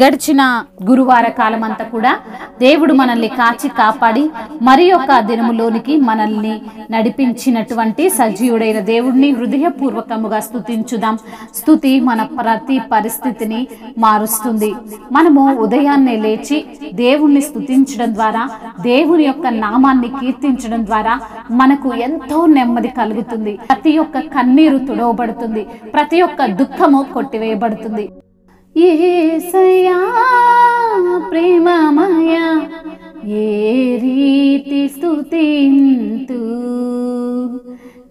గడిచిన గురువార కాలమంతా కూడా దేవుడు మనల్ని కాచి కాపాడి మరి ఒక దినములోనికి మనల్ని నడిపించినటువంటి సజీవుడైన దేవుడిని హృదయపూర్వకముగా స్తుతించుదాం. స్తుతి మన ప్రతి పరిస్థితిని మారుస్తుంది. మనము ఉదయాన్నే లేచి దేవుణ్ణి స్తుతించడం ద్వారా, దేవుని యొక్క నామాన్ని కీర్తించడం ద్వారా మనకు ఎంతో నెమ్మది కలుగుతుంది. ప్రతి ఒక్క కన్నీరు తుడవబడుతుంది, ప్రతి ఒక్క దుఃఖము కొట్టివేయబడుతుంది. యేసయ్యా ప్రేమమయ ఏ రీతి స్తుతింతు,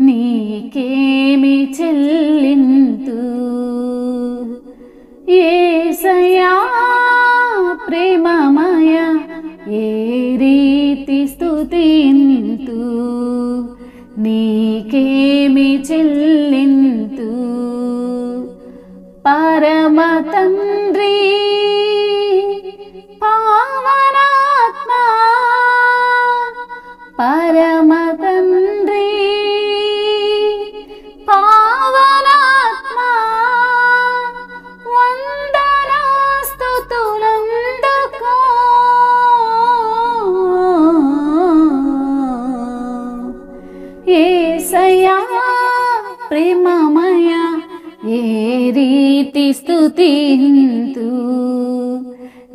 నీకేమి చెల్లింతు. యేసయ్యా ప్రేమమయ ఏ రీతి స్తుతింతు, నీకేమి చెల్లింతు. పరమ తండ్రి పావనాత్మ, పరమ తండ్రి పావనాత్మ, వందనా స్తుతులందుకో. యేసయ్యా ప్రేమమయ ఏ రీతి స్తుతింతు,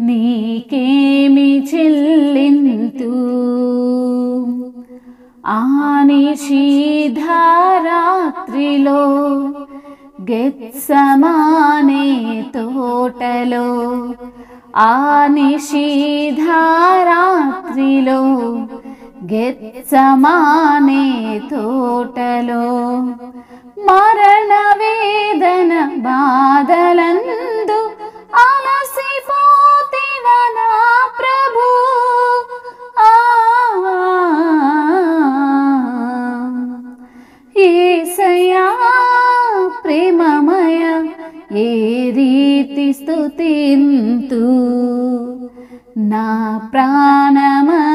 నీకేమి చెల్లింతు. ఆనిషిధరాత్రిలో గెత్సెమనే తోటలో, ఆనిషిధరాత్రిలో గెత్సెమనే తోటలో, మరణ వేదన బాధలందు అలసిపోతివ నా ప్రభు. యేసయ్యా ప్రేమమయ ఏ రీతి స్తుతింతు, నా ప్రాణమర్పింతు.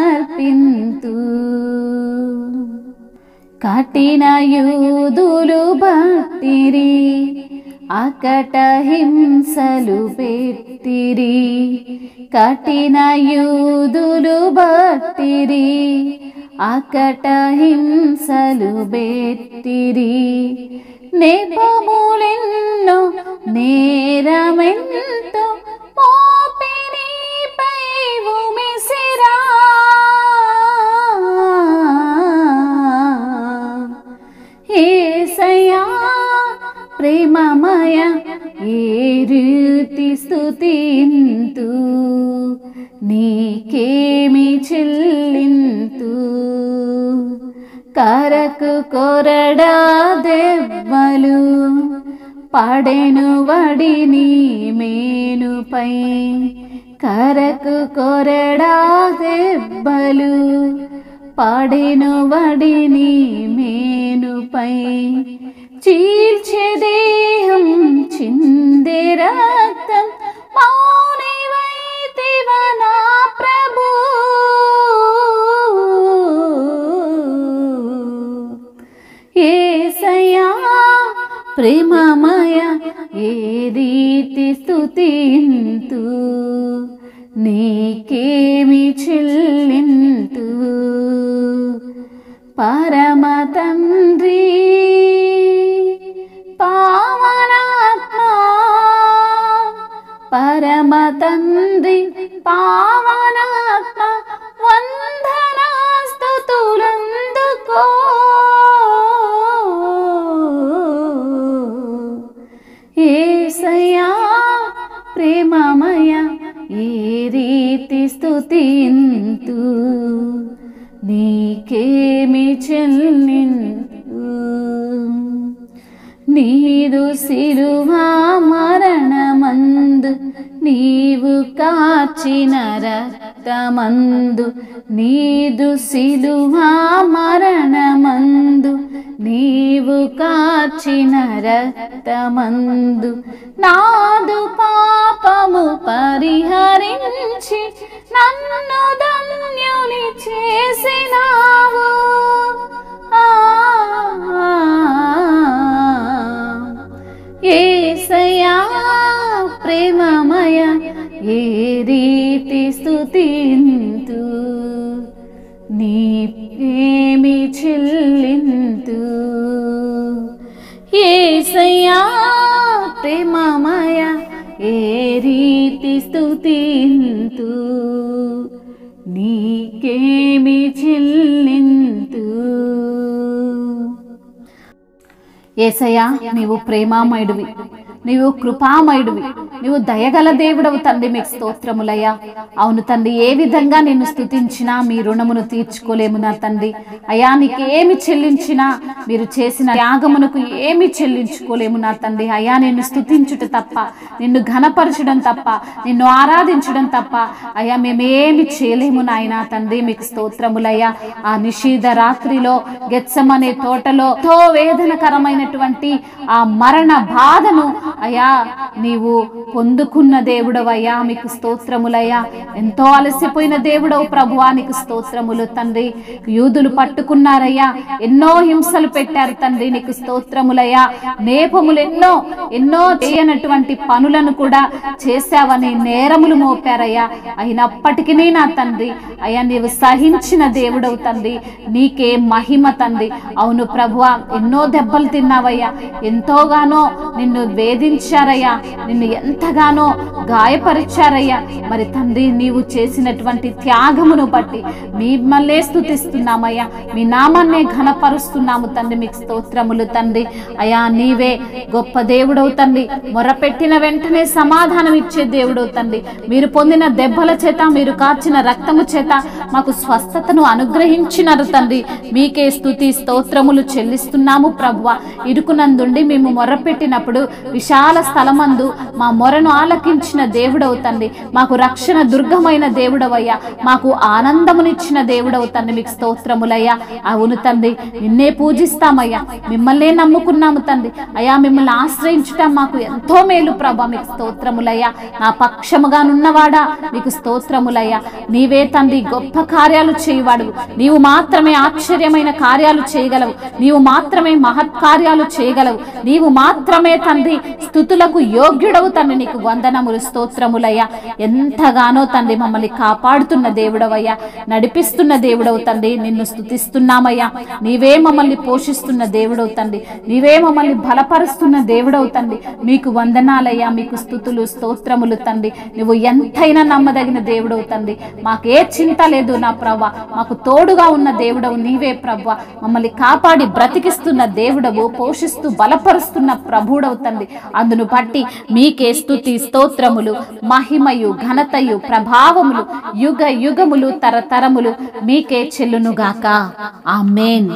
కఠిన యూదులు భక్తిరి, అకట హింసలు పెట్టిరి. కఠిన యూదులు భక్తిరి, అకట హింసలు పెట్టిరి. నెపములెన్నో నేరమెంతో మోపినిపై ఉమిసిరా. యేసయ్యా ప్రేమమయ ఏ రీతి స్తుతింతు, నీకేమి చెల్లింతు. కరకు కొరడా దెబ్బలు పడెను వడిని మేనుపై, కరకు కొరడా దెబ్బలు పడెను వడిని మేనుపై. చీల్చే దేహం చిందే రక్తం మౌనివైతివ నా ప్రభు. యేసయ్యా ప్రేమమయ ఏ రీతి స్తుతింతు, నీకేమి చెల్లింతు. పరమ తండ్రి పావనాత్మ, పరమ తండ్రి పావనాత్మ, వందనా స్తుతులందుకో. యేసయ్యా ప్రేమమయ ఏ రీతి స్తుతింతు, నీకేమి చెల్లింతు. నీదు సిలువా మరణమందు నీవు కాచిన రక్తమందు, నీదు సిలువా మరణమందు నీవు కాచిన రక్తమందు, నాదు పాపము పరిహరించి నన్ను ధన్యుని చేసినావు. యేసయ్యా ప్రేమమయ ఏ ప్రేమమయ ఏ రీతి స్తుతింతు నీకేమి చెల్లింతు. యేసయ్యా నీవు ప్రేమామయుడివి, నీవు కృపామయుడివి, నీవు దయగల దేవుడవు తండ్రి. మీకు స్తోత్రములయ్యా. అవును తండ్రి, ఏ విధంగా నిన్ను స్తుతించినా మీ రుణమును తీర్చుకోలేము నా తండ్రి. అయ్యా నీకేమి చెల్లించినా, మీరు చేసిన త్యాగమునకు ఏమి చెల్లించుకోలేము నా తండ్రి. అయ్యా నిన్ను స్తుతించుట తప్ప, నిన్ను ఘనపరచడం తప్ప, నిన్ను ఆరాధించడం తప్ప అయ్యా మేమేమి చేయలేము నాయనా తండ్రి. మీకు స్తోత్రములయ్యా. ఆ నిషీధ రాత్రిలో గెత్సెమనే తోటలో ఎంతో వేదనకరమైనటువంటి ఆ మరణ బాధను అయ్యా నీవు పొందుకున్న దేవుడవయ్యా. మీకు స్తోత్రములయ్యా. ఎంతో అలసిపోయిన దేవుడవు ప్రభువా, నీకు స్తోత్రములు తండ్రి. యూదులు పట్టుకున్నారయ్యా, ఎన్నో హింసలు పెట్టారు తండ్రి. నీకు స్తోత్రములయ్యా. నేపములు ఎన్నో చేయనటువంటి పనులను కూడా చేశావని నేరములు మోపారయ్యా. అయినప్పటికీ నా తండ్రి అయ్యా నీవు సహించిన దేవుడవు తండ్రి. నీకే మహిమ తండ్రి. అవును ప్రభువా, ఎన్నో దెబ్బలు తిన్నావయ్యా, ఎంతోగానో నిన్ను వేధించారయ్యా, నిన్ను ఎంతగానో గాయపరిచారయ్యా. మరి తండ్రి నీవు చేసినటువంటి త్యాగమును బట్టి మిమ్మల్నే స్తుతిస్తున్నామయ్యా, మీ నామాన్నే ఘనపరుస్తున్నాము తండ్రి. మీకు స్తోత్రములు తండ్రి. అయ్యా నీవే గొప్ప దేవుడవు తండ్రి. మొరపెట్టిన వెంటనే సమాధానం ఇచ్చే దేవుడవు తండ్రి. మీరు పొందిన దెబ్బల చేత, మీరు కార్చిన రక్తము చేత మాకు స్వస్థతను అనుగ్రహించినారు తండ్రి. మీకే స్తుతి స్తోత్రములు చెల్లిస్తున్నాము ప్రభువా. ఇరుకునందుండి మేము మొరపెట్టినప్పుడు విశాల స్థలమందు మా మొరను ఆలకించిన దేవుడవు తండ్రి. మాకు రక్షణ దుర్గమైన దేవుడవయ్యా, మాకు ఆనందమునిచ్చిన దేవుడవు తండ్రి. మీకు స్తోత్రములయ్యా. అవును తండ్రి, నిన్నే పూజిస్తామయ్యా, మిమ్మల్నే నమ్ముకున్నాము తండ్రి. అయ్యా మిమ్మల్ని ఆశ్రయించుట మాకు ఎంతో మేలు ప్రభా. మీకు స్తోత్రములయ్యా. నా పక్షముగానున్నవాడా మీకు స్తోత్రములయ్యా. నీవే తండ్రి గొప్ప కార్యాలు చేయవాడు. నీవు మాత్రమే ఆశ్చర్యమైన కార్యాలు చేయగలవు. నీవు మాత్రమే మహత్కార్యాలు చేయగలవు. నీవు మాత్రమే తండ్రి స్తుతులకు యోగ్యుడవు తండ్రి. నీకు వందనములు స్తోత్రములయ్యా. ఎంతగానో తండ్రి మమ్మల్ని కాపాడుతున్న దేవుడవయ్యా, నడిపిస్తున్న దేవుడవు తండ్రి. నిన్ను స్తుతిస్తున్నామయ్యా. నీవే మమ్మల్ని పోషిస్తున్న దేవుడవు తండ్రి. నీవే మమ్మల్ని బలపరుస్తున్న దేవుడవు తండ్రి. మీకు వందనాలయ్యా. మీకు స్తుతులు స్తోత్రములు తండ్రి. నువ్వు ఎంతైనా నమ్మదగిన దేవుడవు తండ్రి. మాకే చింత లేదు నా ప్రభువా. మాకు తోడుగా ఉన్న దేవుడవు నీవే ప్రభువా. మమ్మల్ని కాపాడి బ్రతికిస్తున్న దేవుడవు, పోషిస్తూ బలపరుస్తున్న ప్రభుడవు తండ్రి. అందును బట్టి మీకే స్తుతి స్తోత్రములు, మహిమయు ఘనతయు ప్రభావములు యుగ యుగములు తరతరములు మీకే చెల్లునుగాక. ఆమేన్.